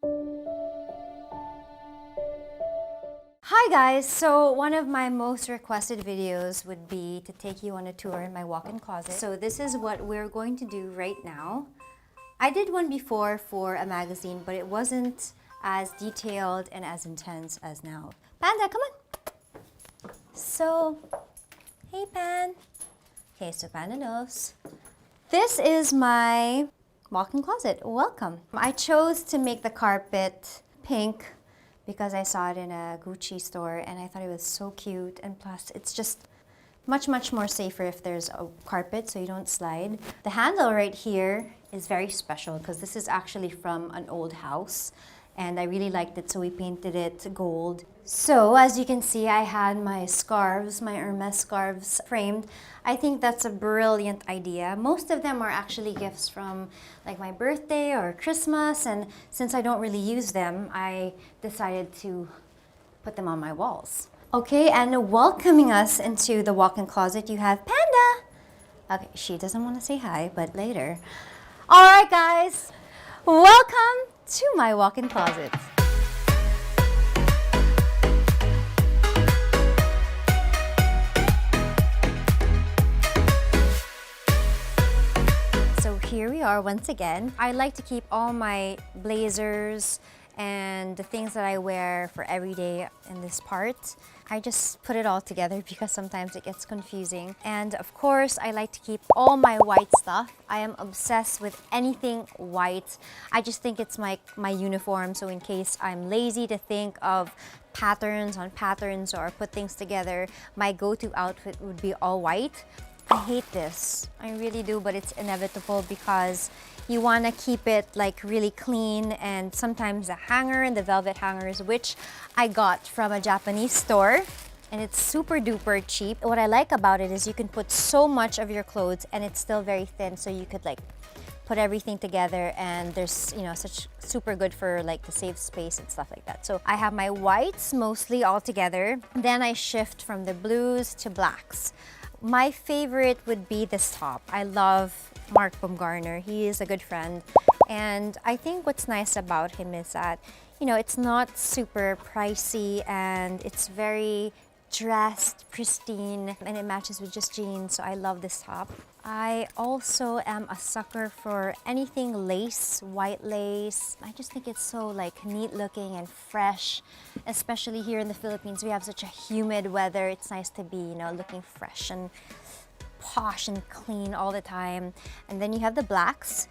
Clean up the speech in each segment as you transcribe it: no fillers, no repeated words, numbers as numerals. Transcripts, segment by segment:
Hi guys! So one of my most requested videos would be to take you on a tour in my walk-in closet. So this is what we're going to do right now. I did one before for a magazine, but it wasn't as detailed and as intense as now. Panda, come on! So, hey Pan! Okay, so Panda knows. This is my walk-in closet. Welcome! I chose to make the carpet pink because I saw it in a Gucci store and I thought it was so cute, and plus it's just much more safer if there's a carpet so you don't slide. The handle right here is very special because this is actually from an old house and I really liked it, so we painted it gold. So as you can see, I had my scarves, my Hermes scarves framed. I think that's a brilliant idea. Most of them are actually gifts from like my birthday or Christmas, and since I don't really use them, I decided to put them on my walls. Okay, and welcoming us into the walk-in closet, you have Panda. Okay, she doesn't want to say hi, but later. All right, guys, welcome to my walk-in closet. So here we are once again. I like to keep all my blazers and the things that I wear for every day in this part. I just put it all together because sometimes it gets confusing. And of course, I like to keep all my white stuff. I am obsessed with anything white. I just think it's my uniform, so in case I'm lazy to think of patterns on patterns or put things together, my go-to outfit would be all white. I hate this, I really do, but it's inevitable because you want to keep it like really clean, and sometimes the hanger and the velvet hangers, which I got from a Japanese store, and it's super duper cheap. What I like about it is you can put so much of your clothes and it's still very thin, so you could like put everything together, and there's, you know, such super good for like to save space and stuff like that. So I have my whites mostly all together, then I shift from the blues to blacks. My favorite would be this top. I love Mark Baumgartner. He is a good friend. And I think what's nice about him is that, you know, it's not super pricey and it's very dressed, pristine, and it matches with just jeans, so I love this top. I also am a sucker for anything lace, white lace. I just think it's so like neat looking and fresh, especially here in the Philippines. We have such a humid weather. It's nice to be, you know, looking fresh and posh and clean all the time. And then you have the blacks.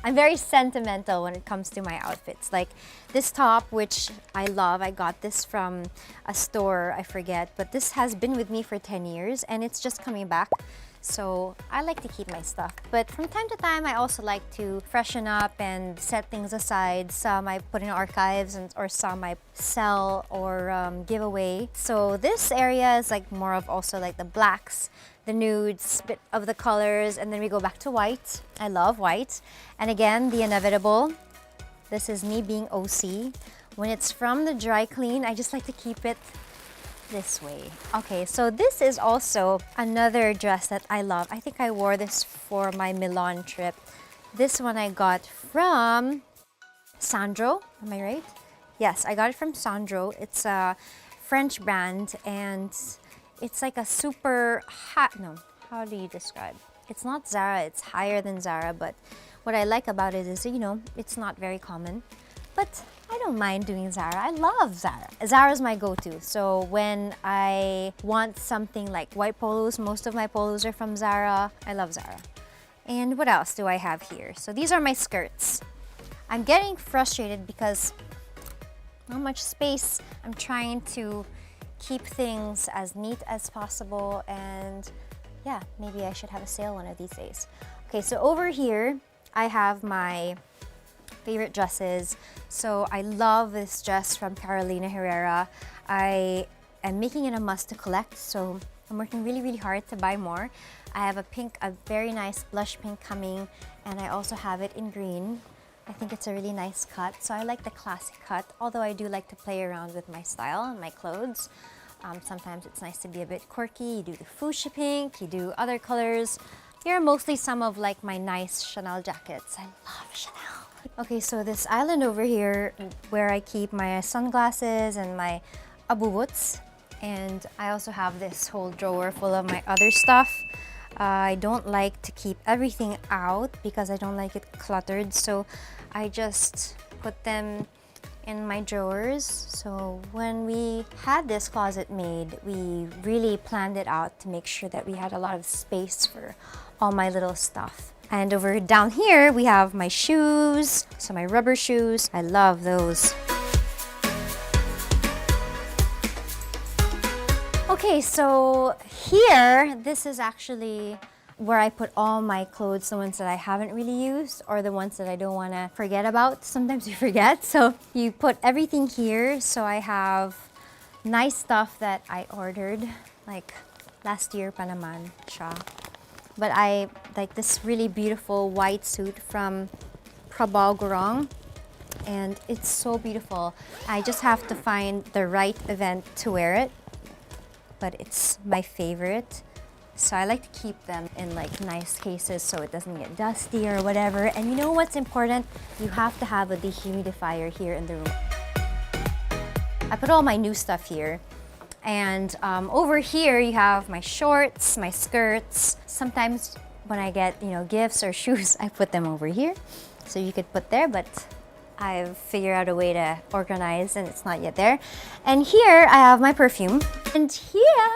I'm very sentimental when it comes to my outfits. Like this top, which I love, I got this from a store, I forget, but this has been with me for 10 years and it's just coming back. So I like to keep my stuff. But from time to time, I also like to freshen up and set things aside. Some I put in archives or some I sell or give away. So this area is like more of also like the blacks, the nudes, bit of the colors, and then we go back to white. I love white. And again, the inevitable. This is me being OC. When it's from the dry clean, I just like to keep it this way. Okay, so this is also another dress that I love. I think I wore this for my Milan trip. This one I got from Sandro, am I right? Yes, I got it from Sandro. It's a French brand and it's like a super hot, no, how do you describe? It's not Zara, it's higher than Zara, but what I like about it is, you know, it's not very common. But I don't mind doing Zara. I love Zara. Zara's my go-to. So when I want something like white polos, most of my polos are from Zara. I love Zara. And what else do I have here? So these are my skirts. I'm getting frustrated because not much space. I'm trying to keep things as neat as possible, and yeah, maybe I should have a sale one of these days. Okay, so over here I have my favorite dresses. So I love this dress from Carolina Herrera. I am making it a must to collect, so I'm working really hard to buy more. I have a very nice blush pink coming, and I also have it in green. I think it's a really nice cut, so I like the classic cut, although I do like to play around with my style and my clothes. Sometimes it's nice to be a bit quirky. You do the fuchsia pink, you do other colors. Here are mostly some of like my nice Chanel jackets. I love Chanel. Okay, so this island over here where I keep my sunglasses and my abubuts, and I also have this whole drawer full of my other stuff. I don't like to keep everything out because I don't like it cluttered, so I just put them in my drawers. So when we had this closet made, we really planned it out to make sure that we had a lot of space for all my little stuff. And over down here, we have my shoes, so my rubber shoes. I love those. Okay, so here, this is actually where I put all my clothes, the ones that I haven't really used or the ones that I don't want to forget about. Sometimes you forget, so you put everything here. So I have nice stuff that I ordered, like last year pa naman siya. But I like this really beautiful white suit from Prabal, and it's so beautiful. I just have to find the right event to wear it, but it's my favorite. So I like to keep them in like nice cases so it doesn't get dusty or whatever. And you know what's important? You have to have a dehumidifier here in the room. I put all my new stuff here. And over here you have my shorts, my skirts. Sometimes when I get, gifts or shoes, I put them over here. So you could put there, but I've figured out a way to organize and it's not yet there. And here I have my perfume. And here,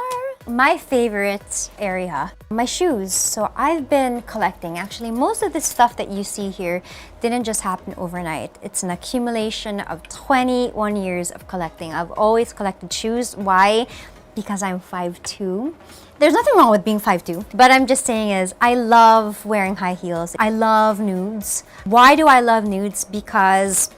my favorite area, my shoes. So I've been collecting. Actually, most of the stuff that you see here didn't just happen overnight. It's an accumulation of 21 years of collecting. I've always collected shoes. Why? Because I'm 5'2". There's nothing wrong with being 5'2", but I'm just saying is I love wearing high heels. I love nudes. Why do I love nudes? Because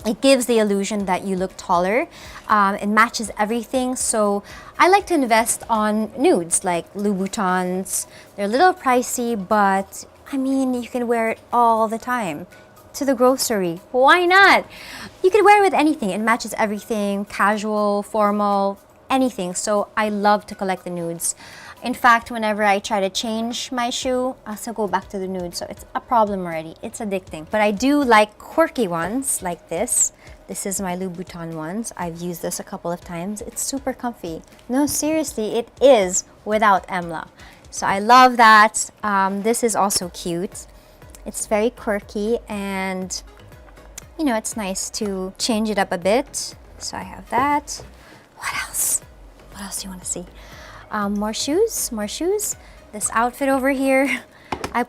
it gives the illusion that you look taller. It matches everything. So I like to invest on nudes like Louboutins. They're a little pricey, but I mean, you can wear it all the time. To the grocery, why not? You can wear it with anything. It matches everything, casual, formal, anything. So I love to collect the nudes. In fact, whenever I try to change my shoe, I still go back to the nude. So it's a problem already. It's addicting. But I do like quirky ones like this. This is my Louboutin ones. I've used this a couple of times. It's super comfy. No, seriously, it is without Emla. So I love that. This is also cute. It's very quirky and, it's nice to change it up a bit. So I have that. What else? What else do you want to see? More shoes. This outfit over here, I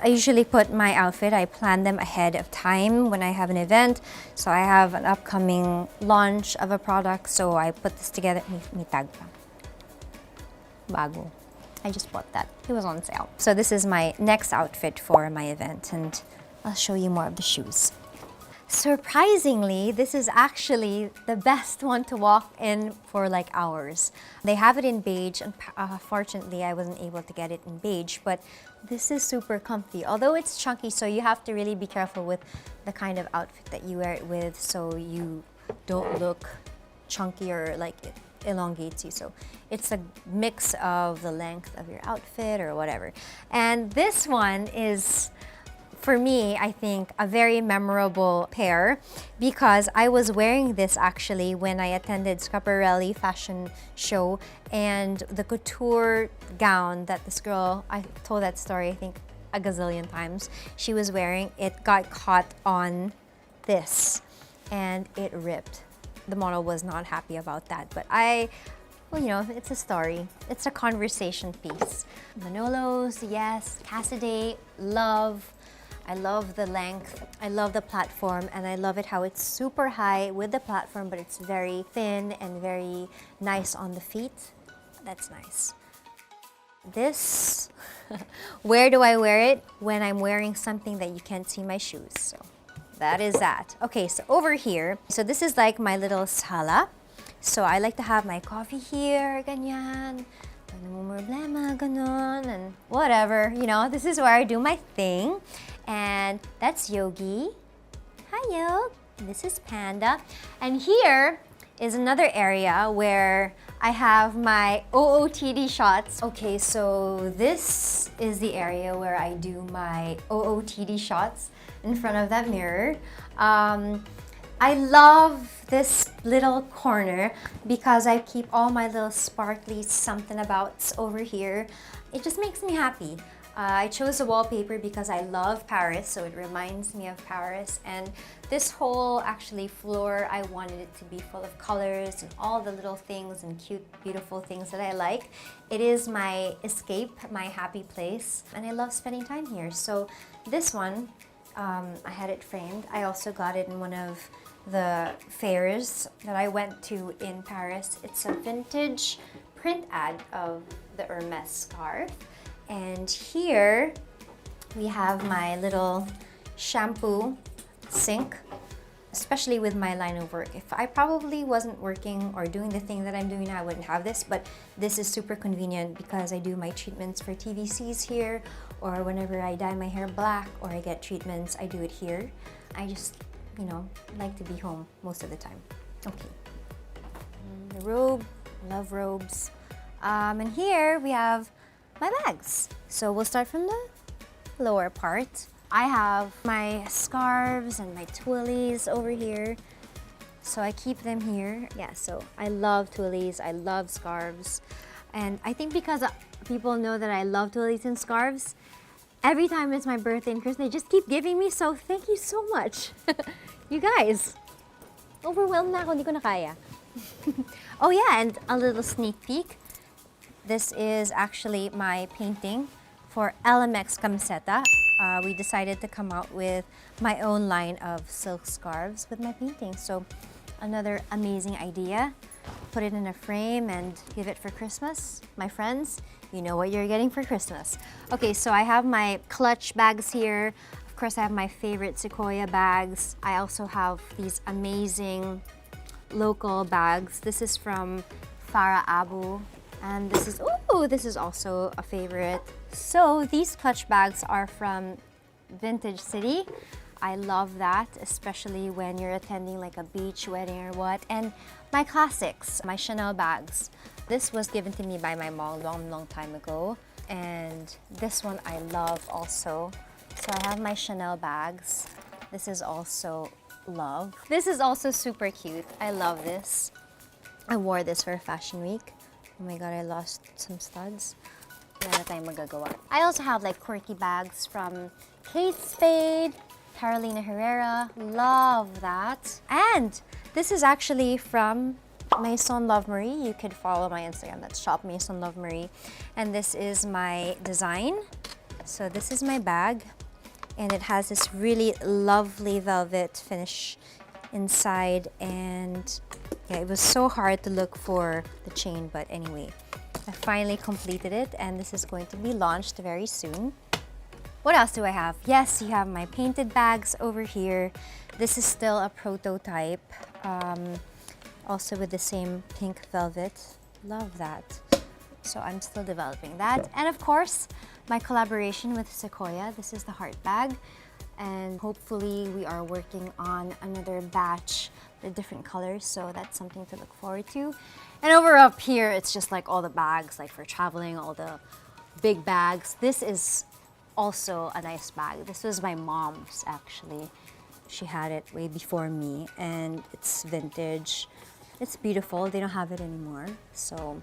usually put my outfit, I plan them ahead of time when I have an event. So I have an upcoming launch of a product, so I put this together. May tag pa. Bago. I just bought that. It was on sale. So this is my next outfit for my event, and I'll show you more of the shoes. Surprisingly, this is actually the best one to walk in for like hours. They have it in beige, and fortunately I wasn't able to get it in beige, but this is super comfy. Although it's chunky, so you have to really be careful with the kind of outfit that you wear it with so you don't look chunky or like it elongates you. So it's a mix of the length of your outfit or whatever. And this one is, for me, I think, a very memorable pair because I was wearing this actually when I attended Schiaparelli fashion show, and the couture gown that this girl, I told that story I think a gazillion times, she was wearing, it got caught on this and it ripped. The model was not happy about that, but it's a story. It's a conversation piece. Manolos, yes. Cassidy, love. I love the length, I love the platform, and I love it how it's super high with the platform, but it's very thin and very nice on the feet. That's nice. This, where do I wear it? When I'm wearing something that you can't see my shoes. So that is that. Okay, so over here, so this is like my little sala. So I like to have my coffee here, ganyan. No problema, ganon, and whatever, this is where I do my thing. And that's Yogi. Hi, Yog. This is Panda. And here is another area where I have my OOTD shots. Okay, so this is the area where I do my OOTD shots in front of that mirror. I love this little corner because I keep all my little sparkly something abouts over here. It just makes me happy. I chose the wallpaper because I love Paris, so it reminds me of Paris. And this whole actually floor, I wanted it to be full of colors and all the little things and cute, beautiful things that I like. It is my escape, my happy place, and I love spending time here. So this one, I had it framed. I also got it in one of the fairs that I went to in Paris. It's a vintage print ad of the Hermes scarf. And here we have my little shampoo sink, especially with my line of work. If I probably wasn't working or doing the thing that I'm doing now, I wouldn't have this, but this is super convenient because I do my treatments for TVCs here, or whenever I dye my hair black or I get treatments, I do it here. I just, you know, like to be home most of the time. Okay. The robe, love robes. And here we have my bags. So we'll start from the lower part. I have my scarves and my twillies over here. So I keep them here. Yeah, so I love twillies, I love scarves. And I think because people know that I love twillies and scarves, every time it's my birthday and Christmas, they just keep giving me, so thank you so much. You guys, overwhelmed na ako, hindi ko na kaya. Oh yeah, and a little sneak peek. This is actually my painting for LMX Camiseta. We decided to come out with my own line of silk scarves with my painting. So another amazing idea. Put it in a frame and give it for Christmas. My friends, you know what you're getting for Christmas. Okay, so I have my clutch bags here. Of course, I have my favorite Sequoia bags. I also have these amazing local bags. This is from Farah Abu. And this is, ooh, this is also a favorite. So these clutch bags are from Vintage City. I love that, especially when you're attending like a beach wedding or what. And my classics, my Chanel bags. This was given to me by my mom long time ago. And this one I love also. So I have my Chanel bags. This is also love. This is also super cute. I love this. I wore this for Fashion Week. Oh my god, I lost some studs. Wala na tayong magagawa. I also have like quirky bags from Kate Spade, Carolina Herrera. Love that. And this is actually from Maison Love Marie. You could follow my Instagram. That's shop Maison Love Marie. And this is my design. So this is my bag. And it has this really lovely velvet finish inside, and yeah, it was so hard to look for the chain, but anyway, I finally completed it, and this is going to be launched very soon. What else do I have? Yes, you have my painted bags over here. This is still a prototype, also with the same pink velvet. Love that. So I'm still developing that. And of course, my collaboration with Sequoia. This is the heart bag. And hopefully we are working on another batch with different colors, so that's something to look forward to. And over up here, it's just like all the bags, like for traveling, all the big bags. This is also a nice bag. This was my mom's, actually. She had it way before me, and it's vintage. It's beautiful. They don't have it anymore, so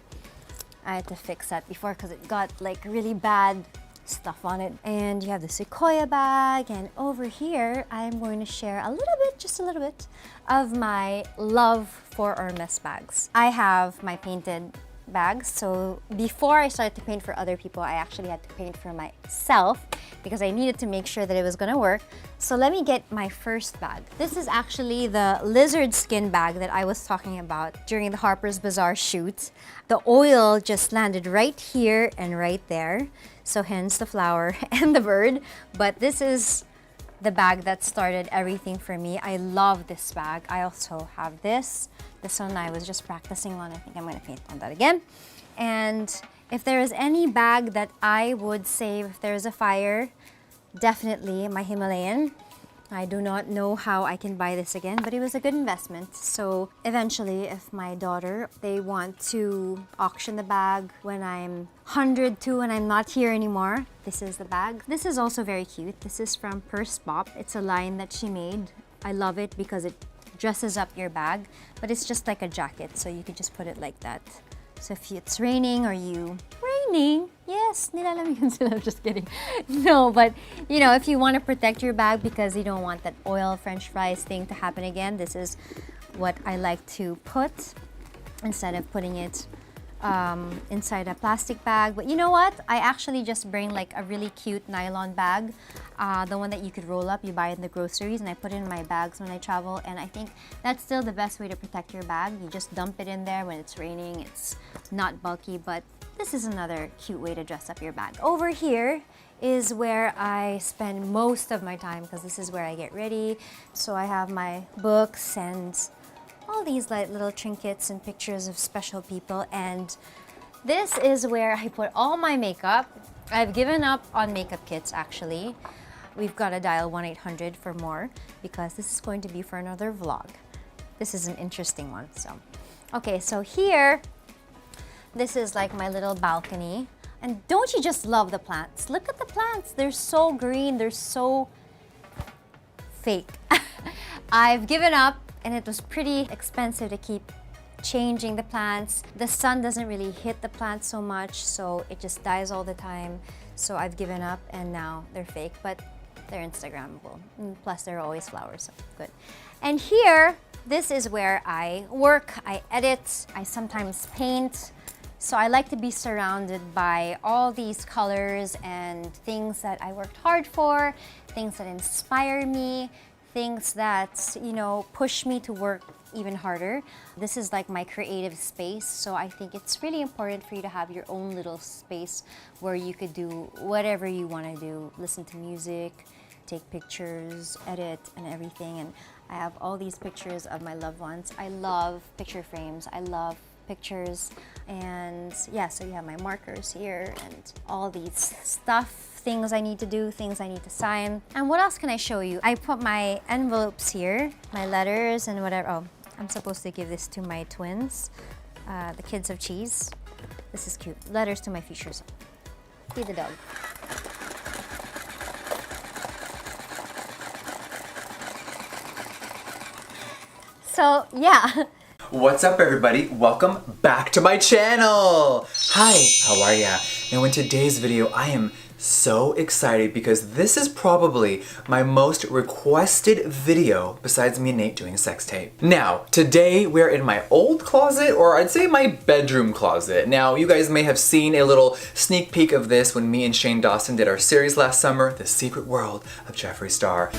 I had to fix that before because it got like really bad stuff on it. And you have the Sequoia bag, and over here I'm going to share a little bit, just a little bit, of my love for Hermes bags. I have my painted bags, so before I started to paint for other people, I actually had to paint for myself because I needed to make sure that it was gonna work. So let me get my first bag. This is actually the lizard skin bag that I was talking about during the Harper's Bazaar shoot. The oil just landed right here and right there, so hence the flower and the bird. But this is the bag that started everything for me. I love this bag. I also have this. This one I was just practicing on. I think I'm gonna paint on that again. And if there is any bag that I would save if there's a fire, definitely my Himalayan. I do not know how I can buy this again, but it was a good investment. So eventually, if my daughter, they want to auction the bag when I'm 102 and I'm not here anymore, this is the bag. This is also very cute. This is from Purse Bop. It's a line that she made. I love it because it dresses up your bag, but it's just like a jacket, so you could just put it like that. So if it's raining or raining, yes, nilalamig sila, just kidding. No, but you know, if you want to protect your bag because you don't want that oil French fries thing to happen again, this is what I like to put instead of putting it inside a plastic bag. But you know what? I actually just bring like a really cute nylon bag, the one that you could roll up, you buy in the groceries, and I put it in my bags when I travel. And I think that's still the best way to protect your bag. You just dump it in there when it's raining. It's not bulky, but this is another cute way to dress up your bag. Over here is where I spend most of my time because this is where I get ready. So I have my books and all these like little trinkets and pictures of special people, and this is where I put all my makeup. I've given up on makeup kits actually. We've got to dial 1-800 for more because this is going to be for another vlog. This is an interesting one. So, okay, so here, this is like my little balcony. And don't you just love the plants? Look at the plants. They're so green. They're so fake. I've given up, and it was pretty expensive to keep changing the plants. The sun doesn't really hit the plants so much, so it just dies all the time. So I've given up, and now they're fake, but they're Instagrammable. Plus, there are always flowers, so good. And here, this is where I work, I edit, I sometimes paint. So I like to be surrounded by all these colors and things that I worked hard for, things that inspire me, things that, you know, push me to work even harder. This is like my creative space, so I think it's really important for you to have your own little space where you could do whatever you want to do. Listen to music, take pictures, edit, and everything. And I have all these pictures of my loved ones. I love picture frames. I love pictures. And yeah, so you have my markers here and all these things I need to do, things I need to sign. And what else can I show you? I put my envelopes here, my letters and whatever. Oh, I'm supposed to give this to my twins, the kids of cheese. This is cute. Letters to my future son. Feed the dog. So yeah. What's up everybody? Welcome back to my channel! Hi, how are ya? Now in today's video I am so excited because this is probably my most requested video besides me and Nate doing a sex tape. Now, today we're in my old closet, or I'd say my bedroom closet. Now, you guys may have seen a little sneak peek of this when me and Shane Dawson did our series last summer, The Secret World of Jeffree Star.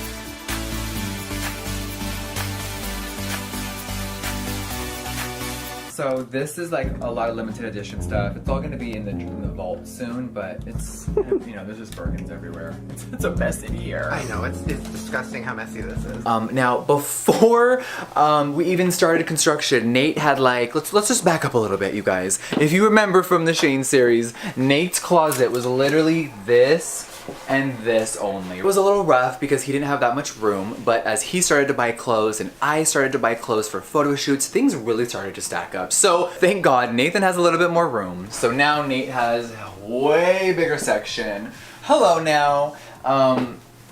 So this is like a lot of limited edition stuff. It's all going to be in the vault soon, but it's, you know, there's just Birkins everywhere. It's a mess in here. I know, it's disgusting how messy this is. Now before we even started construction, Nate had like, let's just back up a little bit, you guys. If you remember from the Shane series, Nate's closet was literally this and this only. It was a little rough because he didn't have that much room, but as he started to buy clothes and I started to buy clothes for photo shoots, things really started to stack up. So thank God Nathan has a little bit more room. So now Nate has a way bigger section. Hello now.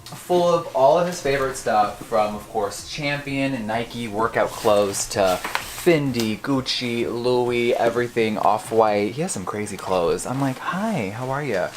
Full of all of his favorite stuff, from of course Champion and Nike workout clothes to Fendi, Gucci, Louis, everything, Off-White. He has some crazy clothes. I'm like, hi, how are you?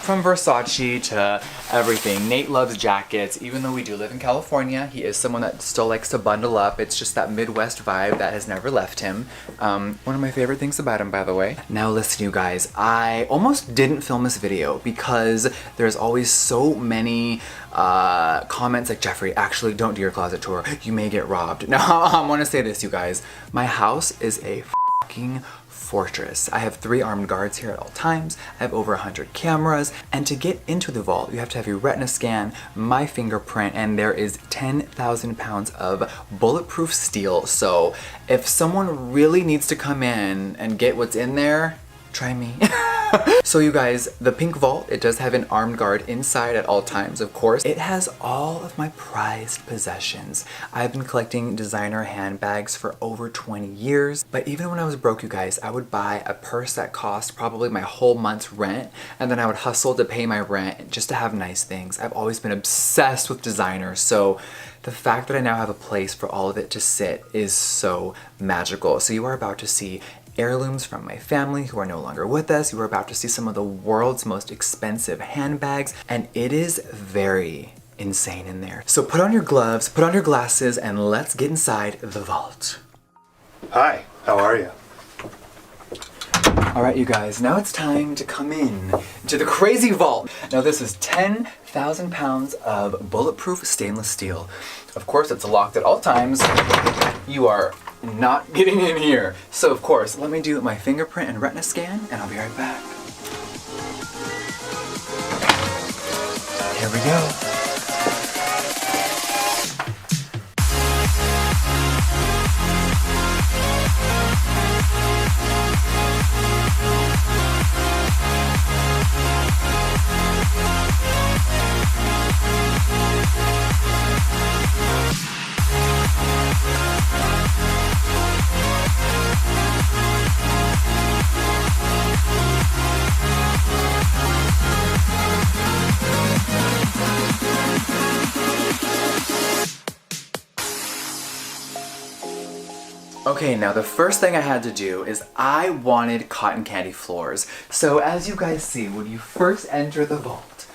From Versace to everything. Nate loves jackets. Even though we do live in California, he is someone that still likes to bundle up. It's just that Midwest vibe that has never left him. One of my favorite things about him, by the way. Now listen, you guys, I almost didn't film this video because there's always so many comments like, Jeffree, actually don't do your closet tour. You may get robbed. Now, I want to say this, you guys. My house is a fucking fortress. I have 3 armed guards here at all times. I have over 100 cameras, and to get into the vault you have to have your retina scan, my fingerprint, and there is 10,000 pounds of bulletproof steel. So if someone really needs to come in and get what's in there, try me. So you guys, the pink vault, it does have an armed guard inside at all times, of course. It has all of my prized possessions. I've been collecting designer handbags for over 20 years, but even when I was broke, you guys, I would buy a purse that cost probably my whole month's rent, and then I would hustle to pay my rent just to have nice things. I've always been obsessed with designer, so the fact that I now have a place for all of it to sit is so magical. So you are about to see heirlooms from my family who are no longer with us. You are about to see some of the world's most expensive handbags, and it is very insane in there. So put on your gloves, put on your glasses, and let's get inside the vault. Hi, how are you? All right, you guys, now it's time to come in to the crazy vault. Now this is 10,000 pounds of bulletproof stainless steel. Of course, it's locked at all times. You are not getting in here. So of course, let me do my fingerprint and retina scan, and I'll be right back. Here we go. Okay, now the first thing I had to do is I wanted cotton candy floors. So as you guys see, when you first enter the vault,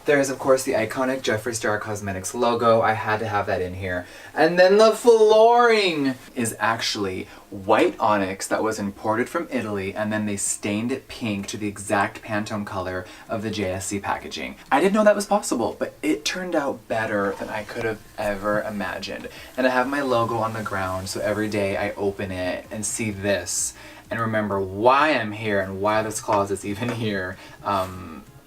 there is of course the iconic Jeffree Star Cosmetics logo. I had to have that in here. And then the flooring is actually white onyx that was imported from Italy, and then they stained it pink to the exact Pantone color of the JSC packaging. I didn't know that was possible, but it turned out better than I could have ever imagined. And I have my logo on the ground, so every day I open it and see this and remember why I'm here and why this closet's even here.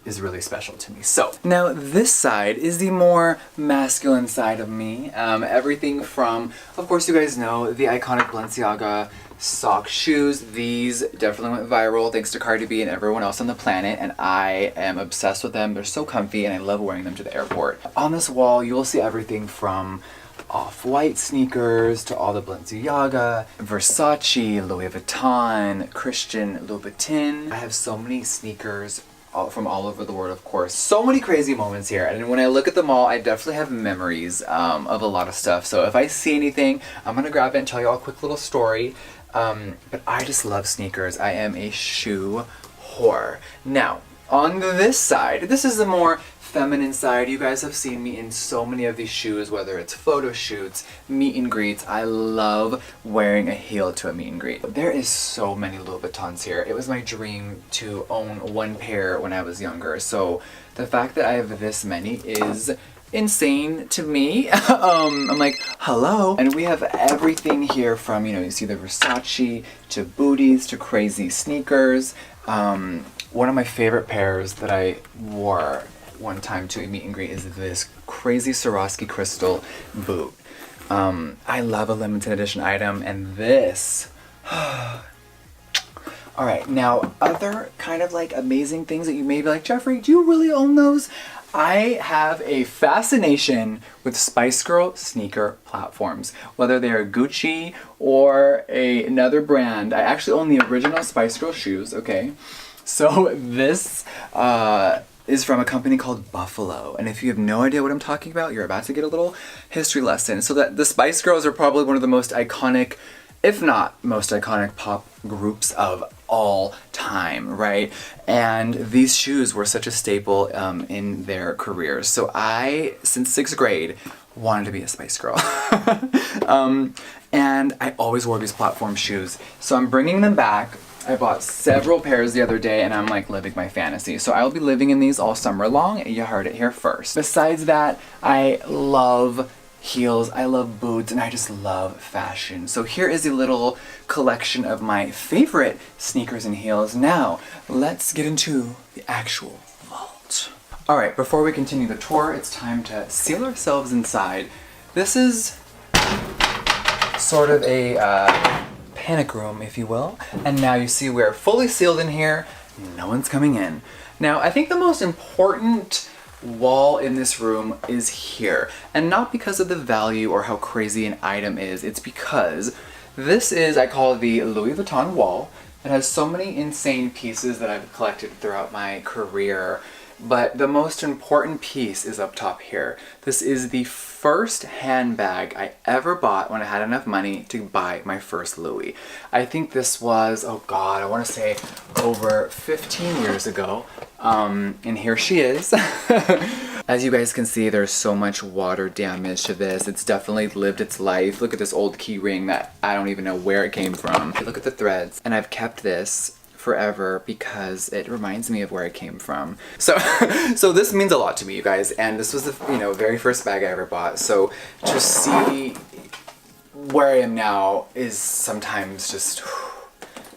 Is really special to me. So now this side is the more masculine side of me. Everything from, of course you guys know, the iconic Balenciaga sock shoes. These definitely went viral thanks to Cardi B and everyone else on the planet, and I am obsessed with them. They're so comfy and I love wearing them to the airport. On this wall you will see everything from off-white sneakers to all the Balenciaga, Versace, Louis Vuitton, Christian Louboutin. I have so many sneakers from all over the world, of course. So many crazy moments here, and when I look at them all, I definitely have memories of a lot of stuff. So if I see anything, I'm gonna grab it and tell you all a quick little story. But I just love sneakers. I am a shoe whore. Now, on this side, this is the more feminine side. You guys have seen me in so many of these shoes, whether it's photo shoots, meet and greets. I love wearing a heel to a meet and greet. There is so many Louis Vuittons here. It was my dream to own one pair when I was younger. So the fact that I have this many is insane to me. I'm like, hello. And we have everything here from, you know, you see the Versace to booties to crazy sneakers. One of my favorite pairs that I wore one time to a meet and greet is this crazy Swarovski crystal boot. I love a limited edition item, and this. Alright, now other kind of like amazing things that you may be like, Jeffree, do you really own those? I have a fascination with Spice Girl sneaker platforms, whether they are Gucci or another brand. I actually own the original Spice Girl shoes, okay? So this is from a company called Buffalo, and if you have no idea what I'm talking about, you're about to get a little history lesson. So that the Spice Girls are probably one of the most iconic, if not most iconic, pop groups of all time, right? And these shoes were such a staple in their careers. So I, since 6th grade, wanted to be a Spice Girl. And I always wore these platform shoes. So I'm bringing them back. I bought several pairs the other day, and I'm like living my fantasy. So I'll be living in these all summer long. You heard it here first. Besides that, I love heels, I love boots, and I just love fashion. So here is a little collection of my favorite sneakers and heels. Now, let's get into the actual vault. All right, before we continue the tour, it's time to seal ourselves inside. This is sort of a panic room, if you will. And now you see we're fully sealed in here. no one's coming in. Now, I think the most important wall in this room is here, and not because of the value or how crazy an item is. It's because this is, I call it the Louis Vuitton wall. It has so many insane pieces that I've collected throughout my career, but the most important piece is up top here. This is the first handbag I ever bought when I had enough money to buy my first Louis. I think this was, oh God, I want to say over 15 years ago. And here she is. As you guys can see, there's so much water damage to this. It's definitely lived its life. Look at this old key ring that I don't even know where it came from. Look at the threads. And I've kept this forever because it reminds me of where I came from. So so this means a lot to me, you guys, and this was the, you know, very first bag I ever bought. So to see where I am now is sometimes just,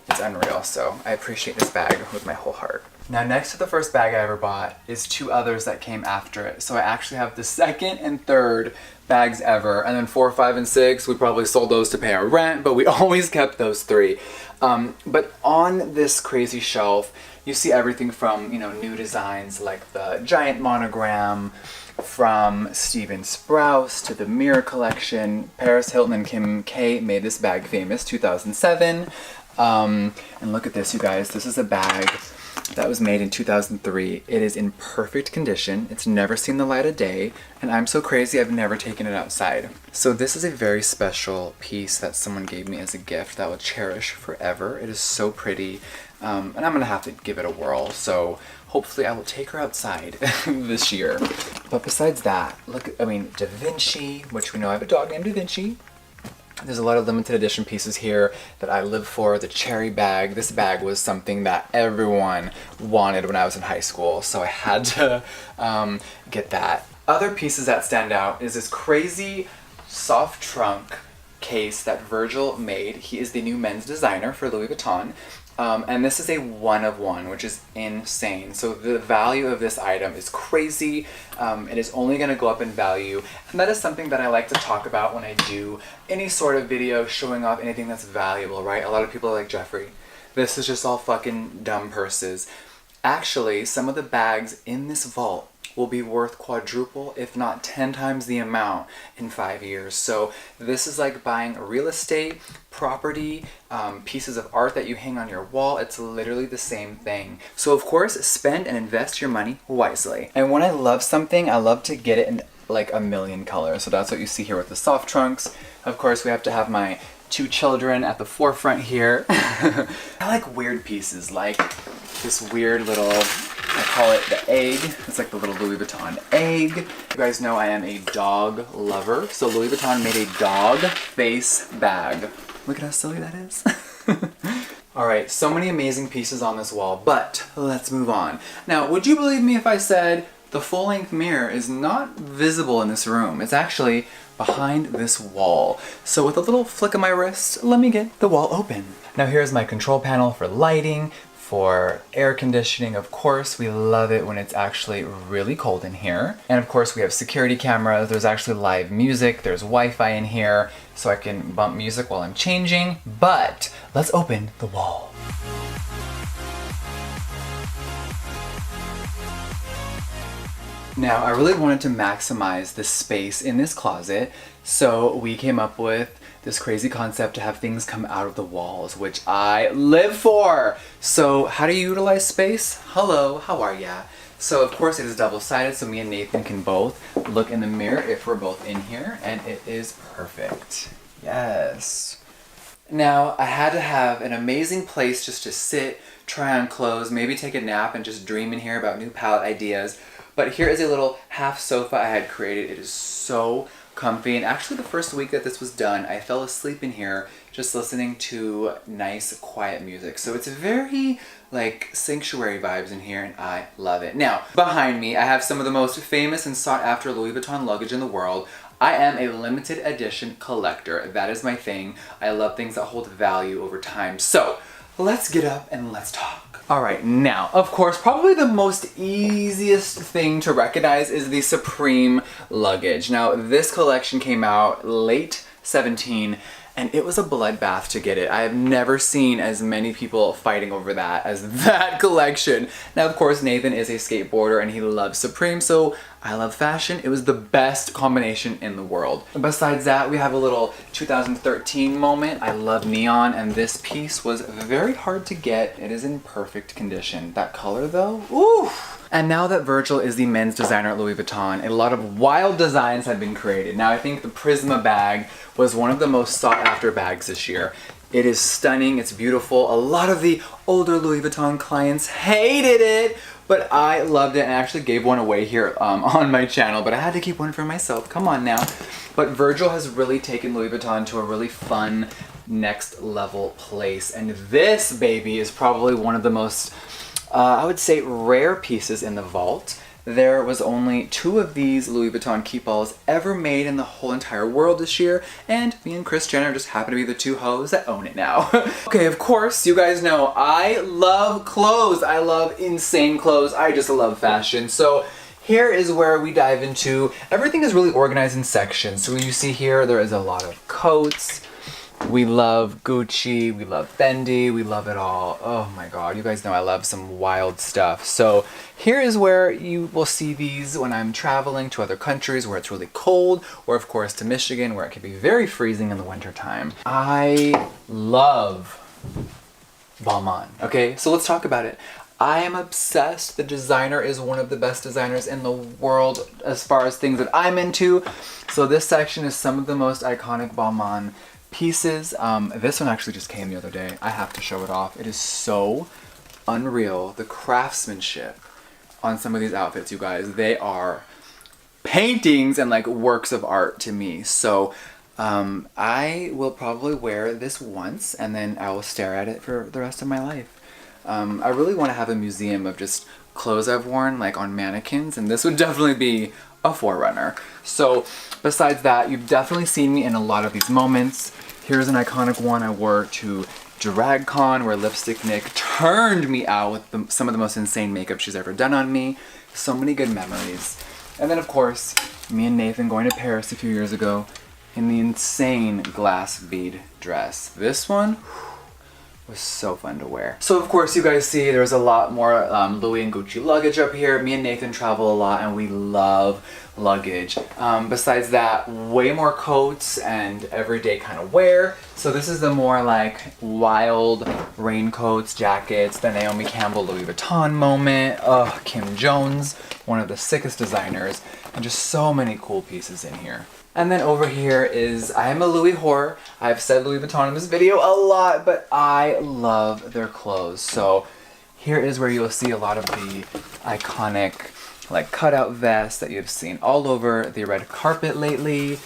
it's unreal. So I appreciate this bag with my whole heart. Now, next to the first bag I ever bought is two others that came after it. So I actually have the second and third bags ever, and then 4, 5, and 6, we probably sold those to pay our rent, but we always kept those 3. But on this crazy shelf, you see everything from, you know, new designs like the giant monogram, from Steven Sprouse to the mirror collection. Paris Hilton and Kim K made this bag famous, 2007. And look at this, you guys. This is a bag that was made in 2003. It is in perfect condition. It's never seen the light of day, and I'm so crazy I've never taken it outside. So this is a very special piece that someone gave me as a gift that I will cherish forever. It is so pretty, and I'm gonna have to give it a whirl, so hopefully I will take her outside this year. But besides that, look, I mean, Da Vinci, which we know I have a dog named Da Vinci. There's a lot of limited edition pieces here that I live for. The cherry bag. This bag was something that everyone wanted when I was in high school, so I had to get that. Other pieces that stand out is this crazy soft trunk case that Virgil made. He is the new men's designer for Louis Vuitton. And this is a one of one, which is insane. So the value of this item is crazy. It is only going to go up in value. And that is something that I like to talk about when I do any sort of video showing off anything that's valuable, right? A lot of people are like, Jeffree, this is just all fucking dumb purses. Actually, some of the bags in this vault will be worth quadruple, if not 10 times the amount in 5 years. So this is like buying real estate, property, pieces of art that you hang on your wall. It's literally the same thing. So of course, spend and invest your money wisely. And when I love something, I love to get it in like a million colors. So that's what you see here with the soft trunks. Of course, we have to have my 2 children at the forefront here. I like weird pieces, like this weird little, I call it the egg. It's like the little Louis Vuitton egg. You guys know I am a dog lover, so Louis Vuitton made a dog face bag. Look at how silly that is. Alright, so many amazing pieces on this wall, but let's move on. Now, would you believe me if I said the full-length mirror is not visible in this room? It's actually behind this wall. So with a little flick of my wrist, let me get the wall open. Now here's my control panel for lighting, for air conditioning. Of course, we love it when it's actually really cold in here. And of course, we have security cameras. There's actually live music. There's Wi-Fi in here, so I can bump music while I'm changing. But let's open the wall. Now, I really wanted to maximize the space in this closet, so we came up with this crazy concept to have things come out of the walls, which I live for. So how do you utilize space? Hello, how are ya? So of course it is double-sided, so me and Nathan can both look in the mirror if we're both in here, and it is perfect. Yes. Now, I had to have an amazing place just to sit, try on clothes, maybe take a nap and just dream in here about new palette ideas. But here is a little half sofa I had created. It is so comfy, and actually the first week that this was done, I fell asleep in here just listening to nice, quiet music. So it's very like sanctuary vibes in here, and I love it. Now, behind me, I have some of the most famous and sought after Louis Vuitton luggage in the world. I am a limited edition collector. That is my thing. I love things that hold value over time. So let's get up and let's talk. All right, now, of course, probably the most easiest thing to recognize is the Supreme luggage. Now, this collection came out late 17, and it was a bloodbath to get it. I have never seen as many people fighting over that as that collection. Now, of course, Nathan is a skateboarder and he loves Supreme, so I love fashion. It was the best combination in the world. Besides that, we have a little 2013 moment. I love neon, and this piece was very hard to get. It is in perfect condition. That color though, ooh! And now that Virgil is the men's designer at Louis Vuitton, a lot of wild designs have been created. Now I think the Prisma bag was one of the most sought after bags this year. It is stunning, it's beautiful. A lot of the older Louis Vuitton clients hated it, but I loved it and I actually gave one away here on my channel, but I had to keep one for myself, come on now. But Virgil has really taken Louis Vuitton to a really fun next level place. And this baby is probably one of the most, I would say, rare pieces in the vault. There was only 2 of these Louis Vuitton Keepalls ever made in the whole entire world this year, and me and Kris Jenner just happen to be the 2 hoes that own it now. Okay, of course, you guys know I love clothes. I love insane clothes. I just love fashion. So here is where we dive into, everything is really organized in sections. So you see here, there is a lot of coats. We love Gucci, we love Fendi, we love it all. Oh my god, you guys know I love some wild stuff. So here is where you will see these when I'm traveling to other countries where it's really cold, or of course to Michigan where it can be very freezing in the winter time. I love Balmain. Okay, so let's talk about it. I am obsessed. The designer is one of the best designers in the world as far as things that I'm into. So this section is some of the most iconic Balmain pieces. This one actually just came the other day. I have to show it off. It is so unreal. The craftsmanship on some of these outfits, you guys, they are paintings and like works of art to me. So I will probably wear this once and then I will stare at it for the rest of my life. I really want to have a museum of just clothes I've worn like on mannequins, and this would definitely be a forerunner. So besides that, you've definitely seen me in a lot of these moments. Here's an iconic one I wore to DragCon where Lipstick Nick turned me out with some of the most insane makeup she's ever done on me. So many good memories. And then of course, me and Nathan going to Paris a few years ago in the insane glass bead dress. This one was so fun to wear. So of course you guys see there's a lot more Louis and Gucci luggage up here. Me and Nathan travel a lot and we love luggage. Besides that, way more coats and everyday kind of wear. So this is the more like wild raincoats, jackets, the Naomi Campbell Louis Vuitton moment. Oh, Kim Jones, one of the sickest designers, and just so many cool pieces in here. And then over here is, I am a Louis whore. I've said Louis Vuitton in this video a lot, but I love their clothes. So here is where you'll see a lot of the iconic like cutout vests that you've seen all over the red carpet lately.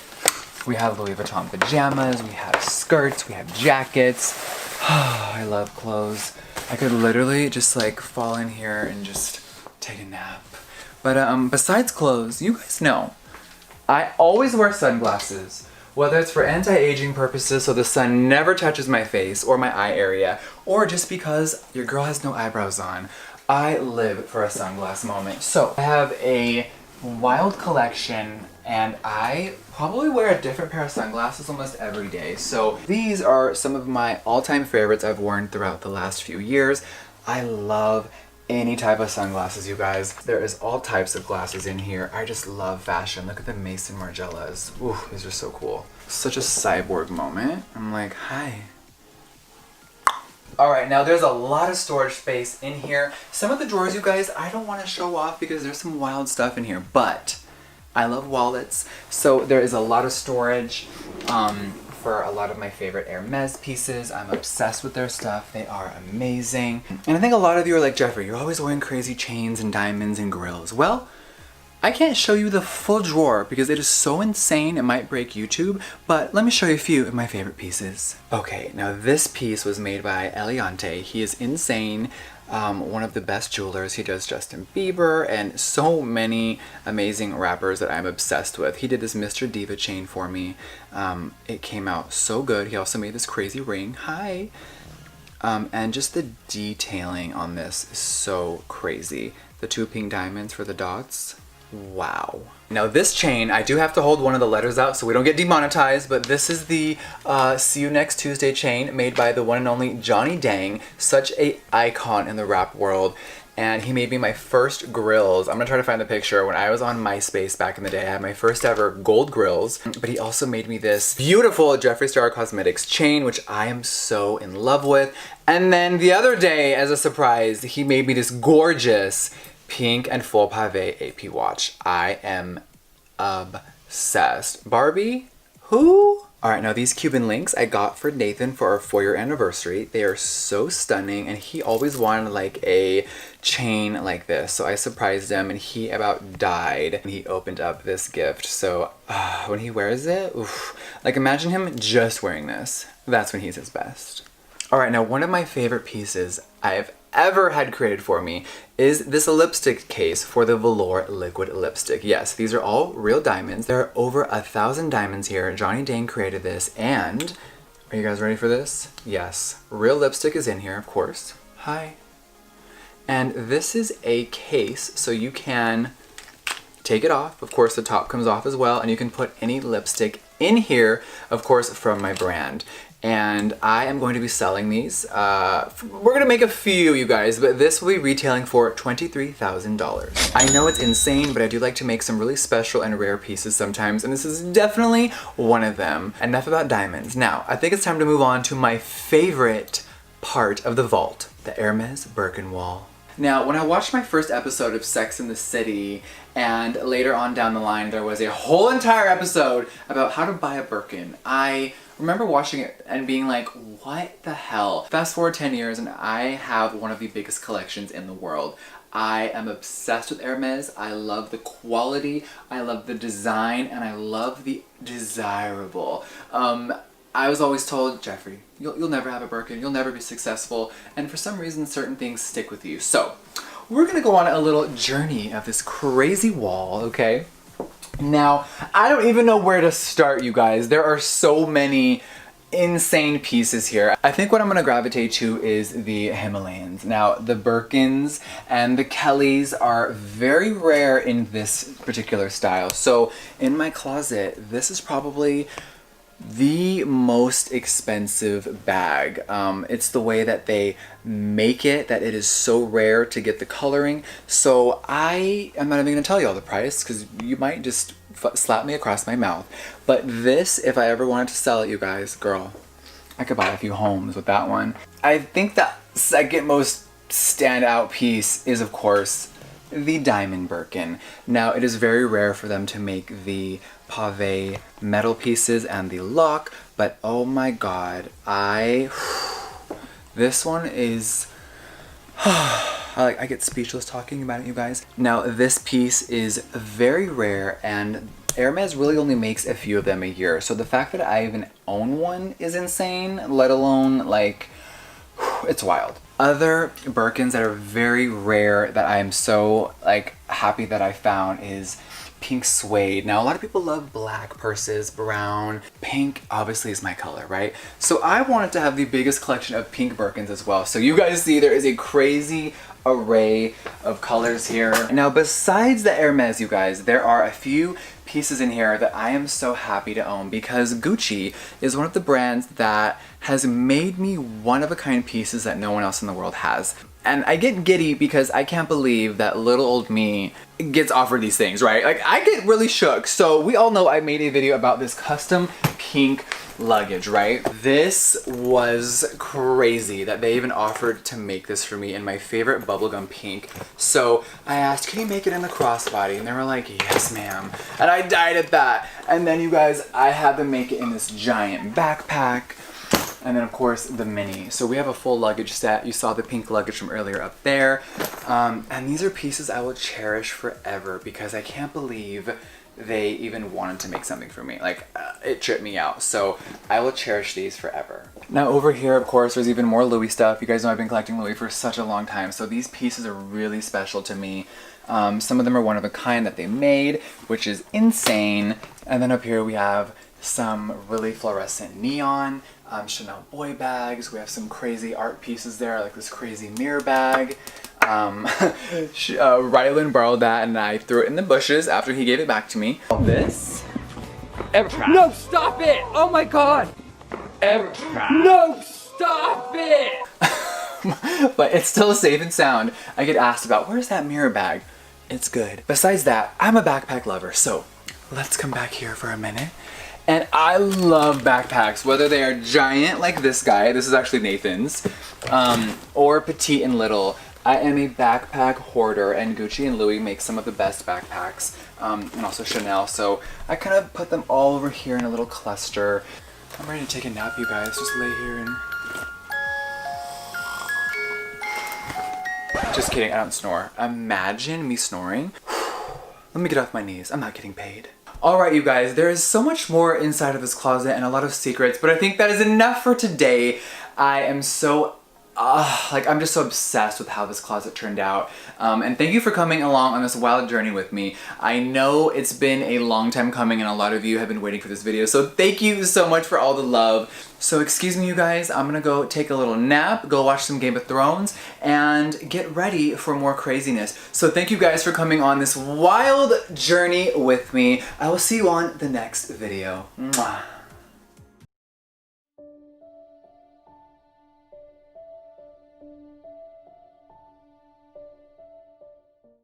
We have Louis Vuitton pajamas, we have skirts, we have jackets. I love clothes. I could literally just like fall in here and just take a nap. But besides clothes, you guys know, I always wear sunglasses, whether it's for anti-aging purposes so the sun never touches my face or my eye area, or just because your girl has no eyebrows on. I live for a sunglass moment. So I have a wild collection and I probably wear a different pair of sunglasses almost every day. So these are some of my all-time favorites I've worn throughout the last few years. I love any type of sunglasses, you guys. There is all types of glasses in here. I just love fashion. Look at the Maison Margielas. Ooh, these are so cool. Such a cyborg moment. I'm like, hi. Alright, now there's a lot of storage space in here. Some of the drawers, you guys, I don't want to show off because there's some wild stuff in here, but I love wallets. So there is a lot of storage for a lot of my favorite Hermes pieces. I'm obsessed with their stuff. They are amazing. And I think a lot of you are like, Jeffree, you're always wearing crazy chains and diamonds and grills. Well, I can't show you the full drawer because it is so insane it might break YouTube, but let me show you a few of my favorite pieces. Okay, now this piece was made by Eliante. He is insane. One of the best jewelers. He does Justin Bieber and so many amazing rappers that I'm obsessed with. He did this Mr. Diva chain for me. It came out so good. He also made this crazy ring. Hi! And just the detailing on this is so crazy. The 2 pink diamonds for the dots. Wow. Now this chain, I do have to hold one of the letters out so we don't get demonetized, but this is the See You Next Tuesday chain made by the one and only Johnny Dang, such a icon in the rap world. And he made me my first grills. I'm gonna try to find the picture. When I was on MySpace back in the day, I had my first ever gold grills, but he also made me this beautiful Jeffree Star Cosmetics chain, which I am so in love with. And then the other day, as a surprise, he made me this gorgeous pink and full pave AP watch. I am obsessed. Barbie? Who? Alright, now these Cuban links I got for Nathan for our 4-year anniversary. They are so stunning, and he always wanted like a chain like this. So I surprised him and he about died when he opened up this gift. So when he wears it, oof, like imagine him just wearing this. That's when he's his best. Alright, now one of my favorite pieces I've ever had created for me is this lipstick case for the velour liquid lipstick. Yes, these are all real diamonds. There are over 1,000 diamonds here. Johnny Dang created this, and are you guys ready for this? Yes, real lipstick is in here, of course. Hi. And this is a case, so you can take it off. Of course, the top comes off as well, and you can put any lipstick in here, of course, from my brand. And I am going to be selling these. We're gonna make a few, you guys, but this will be retailing for $23,000. I know it's insane, but I do like to make some really special and rare pieces sometimes, and this is definitely one of them. Enough about diamonds. Now, I think it's time to move on to my favorite part of the vault, the Hermes Birkin wall. Now, when I watched my first episode of Sex and the City, and later on down the line, there was a whole entire episode about how to buy a Birkin. I remember watching it and being like, what the hell? Fast forward 10 years and I have one of the biggest collections in the world. I am obsessed with Hermes. I love the quality, I love the design, and I love the desirable. I was always told, Jeffree, you'll never have a Birkin, you'll never be successful, and for some reason certain things stick with you. So, we're gonna go on a little journey of this crazy wall, okay? Now, I don't even know where to start, you guys. There are so many insane pieces here. I think what I'm gonna gravitate to is the Himalayans. Now, the Birkins and the Kellys are very rare in this particular style. So, in my closet, this is probably the most expensive bag. It's the way that they make it, that it is so rare to get the coloring. So I am not even gonna tell you all the price because you might just slap me across my mouth. But this, if I ever wanted to sell it, you guys, girl, I could buy a few homes with that one. I think the second most standout piece is, of course, the diamond Birkin. Now, it is very rare for them to make the pave metal pieces and the lock, but oh my god, this one is I get speechless talking about it, you guys. Now, this piece is very rare, and Hermes really only makes a few of them a year, so the fact that I even own one is insane, let alone, like, it's wild. Other Birkins that are very rare that I am so, like, happy that I found is pink suede. Now, a lot of people love black purses, brown. Pink obviously is my color, right? So I wanted to have the biggest collection of pink Birkins as well. So you guys see there is a crazy array of colors here. Now, besides the Hermes, you guys, there are a few pieces in here that I am so happy to own because Gucci is one of the brands that has made me one-of-a-kind pieces that no one else in the world has. And I get giddy because I can't believe that little old me gets offered these things, right? Like, I get really shook. So we all know I made a video about this custom pink luggage, right? This was crazy that they even offered to make this for me in my favorite bubblegum pink. So I asked, can you make it in the crossbody? And they were like, yes, ma'am. And I died at that. And then, you guys, I had them make it in this giant backpack. And then, of course, the mini. So we have a full luggage set. You saw the pink luggage from earlier up there. And these are pieces I will cherish forever because I can't believe they even wanted to make something for me. Like, it tripped me out. So I will cherish these forever. Now over here, of course, there's even more Louis stuff. You guys know I've been collecting Louis for such a long time. So these pieces are really special to me. Some of them are one of a kind that they made, which is insane. And then up here we have some really fluorescent neon. Chanel boy bags. We have some crazy art pieces there, like this crazy mirror bag. Rylan borrowed that and I threw it in the bushes after he gave it back to me. This? No, stop it! Oh my god! No, stop it! But it's still safe and sound. I get asked about, where's that mirror bag? It's good. Besides that, I'm a backpack lover, so let's come back here for a minute. And I love backpacks, whether they are giant like this guy, this is actually Nathan's, or petite and little. I am a backpack hoarder, and Gucci and Louis make some of the best backpacks, and also Chanel, so I kind of put them all over here in a little cluster. I'm ready to take a nap, you guys. Just lay here and... Just kidding, I don't snore. Imagine me snoring. Let me get off my knees. I'm not getting paid. Alright, you guys, there is so much more inside of this closet and a lot of secrets, but I think that is enough for today. I am so I'm just so obsessed with how this closet turned out. And thank you for coming along on this wild journey with me. I know it's been a long time coming and a lot of you have been waiting for this video, so thank you so much for all the love. So excuse me, you guys, I'm gonna go take a little nap, go watch some Game of Thrones, and get ready for more craziness. So thank you guys for coming on this wild journey with me. I will see you on the next video. Mwah.